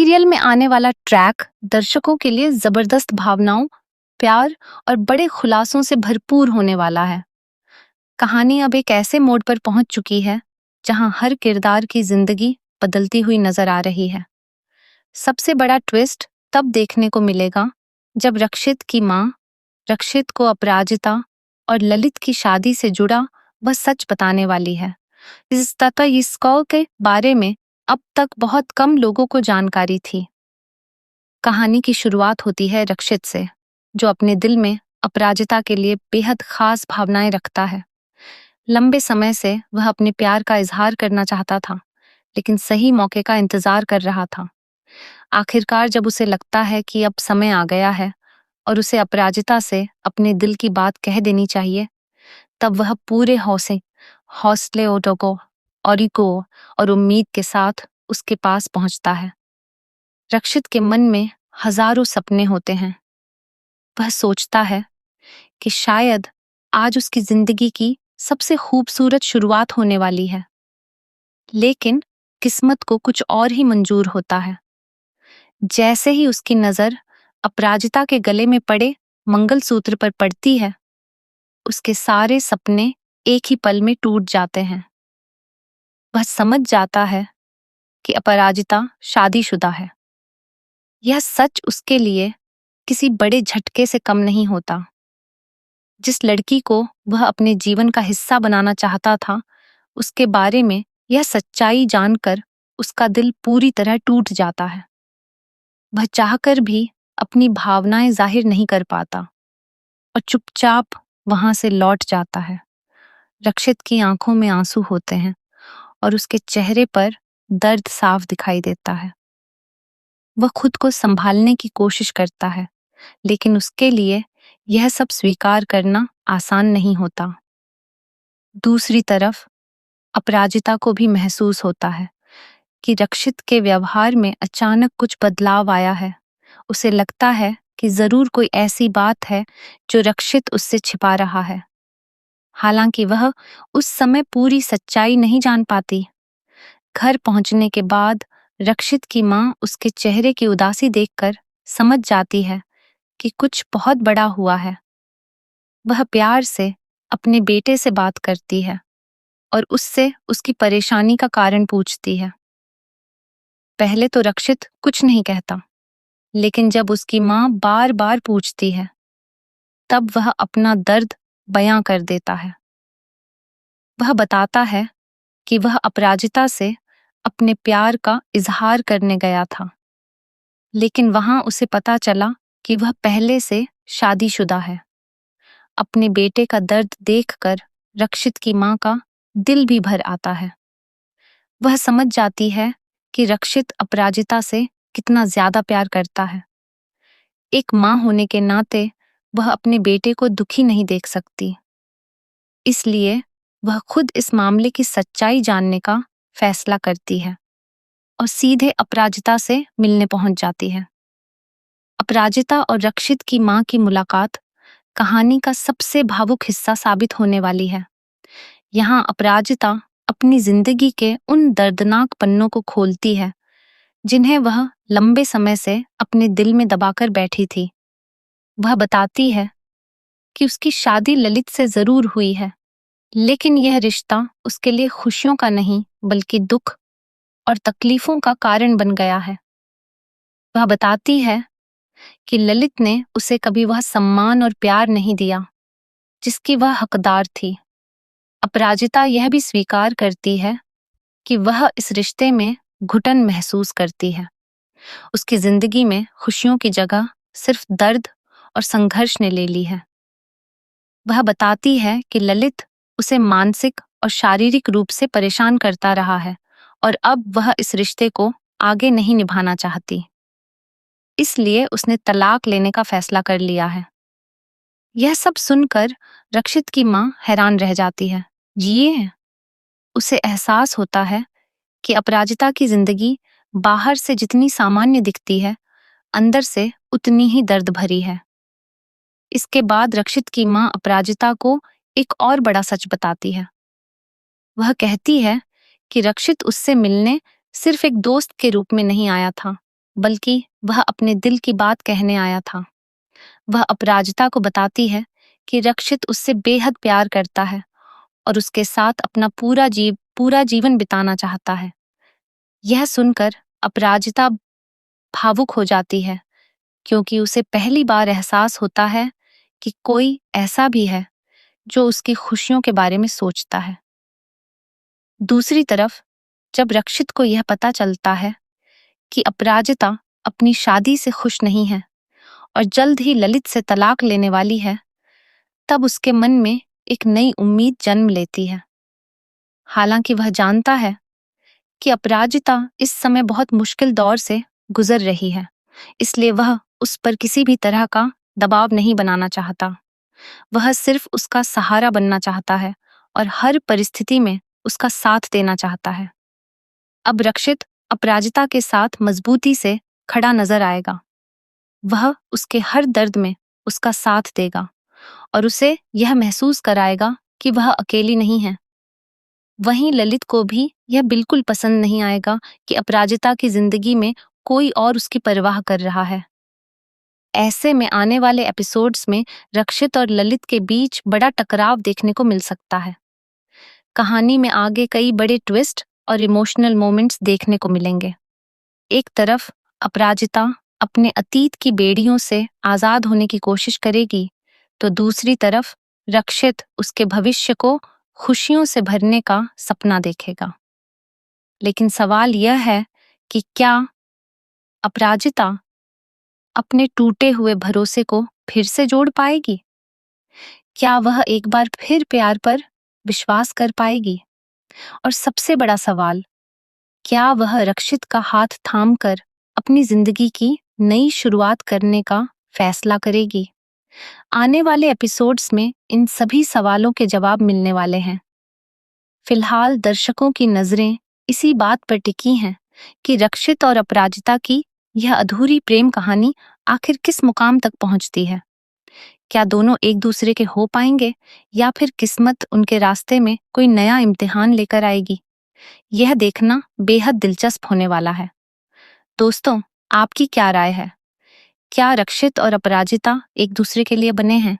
Serial में आने वाला ट्रैक दर्शकों के लिए जबरदस्त भावनाओं, प्यार और बड़े खुलासों से भरपूर होने वाला है। कहानी अब एक ऐसे मोड़ पर पहुंच चुकी है जहां हर किरदार की जिंदगी बदलती हुई नजर आ रही है। सबसे बड़ा ट्विस्ट तब देखने को मिलेगा जब रक्षित की मां रक्षित को अपराजिता और ललित की शादी से जुड़ा वह सच बताने वाली है। इस तथ्य के बारे में अब तक बहुत कम लोगों को जानकारी थी। कहानी की शुरुआत होती है रक्षित से, जो अपने दिल में अपराजिता के लिए बेहद खास भावनाएं रखता है। लंबे समय से वह अपने प्यार का इजहार करना चाहता था, लेकिन सही मौके का इंतजार कर रहा था। आखिरकार जब उसे लगता है कि अब समय आ गया है और उसे अपराजिता से अपने दिल की बात कह देनी चाहिए, तब वह पूरे हौसले और उम्मीद के साथ उसके पास पहुंचता है। रक्षित के मन में हजारों सपने होते हैं। वह सोचता है कि शायद आज उसकी जिंदगी की सबसे खूबसूरत शुरुआत होने वाली है, लेकिन किस्मत को कुछ और ही मंजूर होता है। जैसे ही उसकी नजर अपराजिता के गले में पड़े मंगलसूत्र पर पड़ती है, उसके सारे सपने एक ही पल में टूट जाते हैं। वह समझ जाता है कि अपराजिता शादीशुदा है। यह सच उसके लिए किसी बड़े झटके से कम नहीं होता। जिस लड़की को वह अपने जीवन का हिस्सा बनाना चाहता था, उसके बारे में यह सच्चाई जानकर उसका दिल पूरी तरह टूट जाता है। वह चाहकर भी अपनी भावनाएं जाहिर नहीं कर पाता और चुपचाप वहां से लौट जाता है। रक्षित की आंखों में आंसू होते हैं और उसके चेहरे पर दर्द साफ दिखाई देता है। वह खुद को संभालने की कोशिश करता है, लेकिन उसके लिए यह सब स्वीकार करना आसान नहीं होता। दूसरी तरफ अपराजिता को भी महसूस होता है कि रक्षित के व्यवहार में अचानक कुछ बदलाव आया है। उसे लगता है कि जरूर कोई ऐसी बात है जो रक्षित उससे छिपा रहा है। हालांकि वह उस समय पूरी सच्चाई नहीं जान पाती। घर पहुंचने के बाद रक्षित की मां उसके चेहरे की उदासी देखकर समझ जाती है कि कुछ बहुत बड़ा हुआ है। वह प्यार से अपने बेटे से बात करती है और उससे उसकी परेशानी का कारण पूछती है। पहले तो रक्षित कुछ नहीं कहता, लेकिन जब उसकी मां बार बार पूछती है, तब वह अपना दर्द बयां कर देता है। वह बताता है कि वह अपराजिता से अपने प्यार का इजहार करने गया था, लेकिन वहां उसे पता चला कि वह पहले से शादीशुदा है। अपने बेटे का दर्द देखकर रक्षित की मां का दिल भी भर आता है। वह समझ जाती है कि रक्षित अपराजिता से कितना ज्यादा प्यार करता है। एक मां होने के नाते वह अपने बेटे को दुखी नहीं देख सकती। इसलिए वह खुद इस मामले की सच्चाई जानने का फैसला करती है और सीधे अपराजिता से मिलने पहुंच जाती है। अपराजिता और रक्षित की मां की मुलाकात कहानी का सबसे भावुक हिस्सा साबित होने वाली है। यहाँ अपराजिता अपनी जिंदगी के उन दर्दनाक पन्नों को खोलती है जिन्हें वह लंबे समय से अपने दिल में दबाकर बैठी थी। वह बताती है कि उसकी शादी ललित से जरूर हुई है, लेकिन यह रिश्ता उसके लिए खुशियों का नहीं बल्कि दुख और तकलीफों का कारण बन गया है। वह बताती है कि ललित ने उसे कभी वह सम्मान और प्यार नहीं दिया जिसकी वह हकदार थी। अपराजिता यह भी स्वीकार करती है कि वह इस रिश्ते में घुटन महसूस करती है। उसकी जिंदगी में खुशियों की जगह सिर्फ दर्द और संघर्ष ने ले ली है। वह बताती है कि ललित उसे मानसिक और शारीरिक रूप से परेशान करता रहा है और अब वह इस रिश्ते को आगे नहीं निभाना चाहती। इसलिए उसने तलाक लेने का फैसला कर लिया है। यह सब सुनकर रक्षित की मां हैरान रह जाती है। ये उसे एहसास होता है कि अपराजिता की जिंदगी बाहर से जितनी सामान्य दिखती है, अंदर से उतनी ही दर्द भरी है। इसके बाद रक्षित की मां अपराजिता को एक और बड़ा सच बताती है। वह कहती है कि रक्षित उससे मिलने सिर्फ एक दोस्त के रूप में नहीं आया था, बल्कि वह अपने दिल की बात कहने आया था। वह अपराजिता को बताती है कि रक्षित उससे बेहद प्यार करता है और उसके साथ अपना पूरा जीवन बिताना चाहता है। यह सुनकर अपराजिता भावुक हो जाती है, क्योंकि उसे पहली बार एहसास होता है कि कोई ऐसा भी है जो उसकी खुशियों के बारे में सोचता है। दूसरी तरफ जब रक्षित को यह पता चलता है कि अपराजिता अपनी शादी से खुश नहीं है और जल्द ही ललित से तलाक लेने वाली है, तब उसके मन में एक नई उम्मीद जन्म लेती है। हालांकि वह जानता है कि अपराजिता इस समय बहुत मुश्किल दौर से गुजर रही है, इसलिए वह उस पर किसी भी तरह का दबाव नहीं बनाना चाहता। वह सिर्फ उसका सहारा बनना चाहता है और हर परिस्थिति में उसका साथ देना चाहता है। अब रक्षित अपराजिता के साथ मजबूती से खड़ा नजर आएगा। वह उसके हर दर्द में उसका साथ देगा और उसे यह महसूस कराएगा कि वह अकेली नहीं है। वहीं ललित को भी यह बिल्कुल पसंद नहीं आएगा कि अपराजिता की जिंदगी में कोई और उसकी परवाह कर रहा है। ऐसे में आने वाले एपिसोड्स में रक्षित और ललित के बीच बड़ा टकराव देखने को मिल सकता है। कहानी में आगे कई बड़े ट्विस्ट और इमोशनल मोमेंट्स देखने को मिलेंगे। एक तरफ अपराजिता अपने अतीत की बेड़ियों से आजाद होने की कोशिश करेगी, तो दूसरी तरफ रक्षित उसके भविष्य को खुशियों से भरने का सपना देखेगा। लेकिन सवाल यह है कि क्या अपराजिता अपने टूटे हुए भरोसे को फिर से जोड़ पाएगी? क्या वह एक बार फिर प्यार पर विश्वास कर पाएगी? और सबसे बड़ा सवाल, क्या वह रक्षित का हाथ थामकर अपनी जिंदगी की नई शुरुआत करने का फैसला करेगी? आने वाले एपिसोड्स में इन सभी सवालों के जवाब मिलने वाले हैं। फिलहाल दर्शकों की नजरें इसी बात पर टिकी हैं कि रक्षित और अपराजिता की यह अधूरी प्रेम कहानी आखिर किस मुकाम तक पहुंचती है। क्या दोनों एक दूसरे के हो पाएंगे या फिर किस्मत उनके रास्ते में कोई नया इम्तिहान लेकर आएगी? यह देखना बेहद दिलचस्प होने वाला है। दोस्तों, आपकी क्या राय है? क्या रक्षित और अपराजिता एक दूसरे के लिए बने हैं?